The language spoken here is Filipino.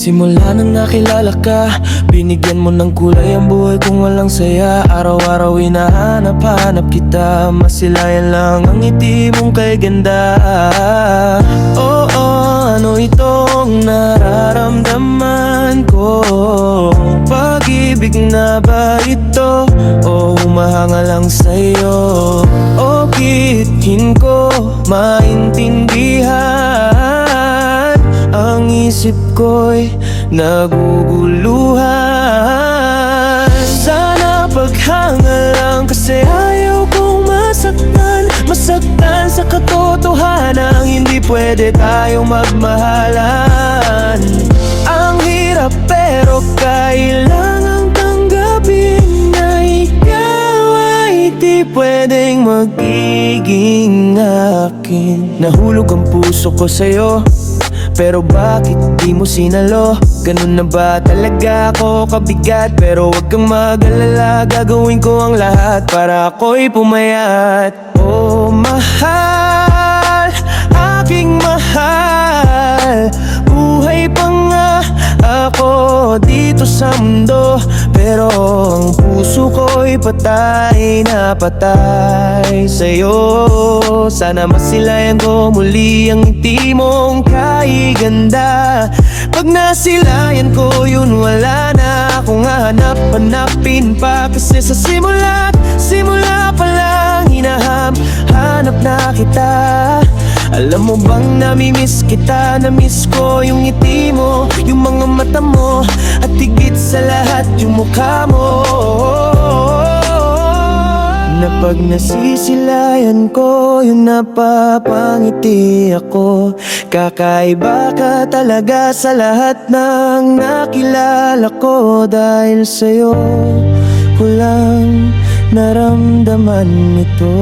Simula nang nakilala ka, binigyan mo ng kulay ang buhay kong walang saya. Araw-araw hinahanap-hanap kita, masilayan lang ang ngiti mong kay ganda. Oo, ano itong nararamdaman ko? Pag-ibig na ba ito? O humahanga lang sa'yo? O kithin ko maintindihan? Ang isip ko'y naguguluhan. Sana paghanga lang, kasi ayaw kong masaktan. Masaktan sa katotohanan, hindi pwede tayong magmahalan. Ang hirap pero kailangang tanggapin na ikaw ay di pwedeng magiging akin. Nahulog ang puso ko sa'yo, pero bakit di mo sinalo? Ganun na ba talaga ako kabigat? Pero wag kang mag-alala, gagawin ko ang lahat para ako'y pumayat. Oh mahal, aking mahal, buhay pa nga ako dito sa mundo, pero ang puso ko'y patay na patay sa'yo. Sana masilayan ko muli ang ngiti mong kay ganda. Pag nasilayan ko yun, wala na akong hanap-hanapin pa. Kasi sa simula pa lang hinahanap na kita. Alam mo bang namimiss kita? Namiss ko yung ngiti mo, yung mga mata mo, at higit sa lahat yung mukha mo. Na pag nasisilayan ko, yung napapangiti ako. Kakaiba ka talaga sa lahat ng nakilala ko. Dahil sa'yo ko lang naramdaman ito.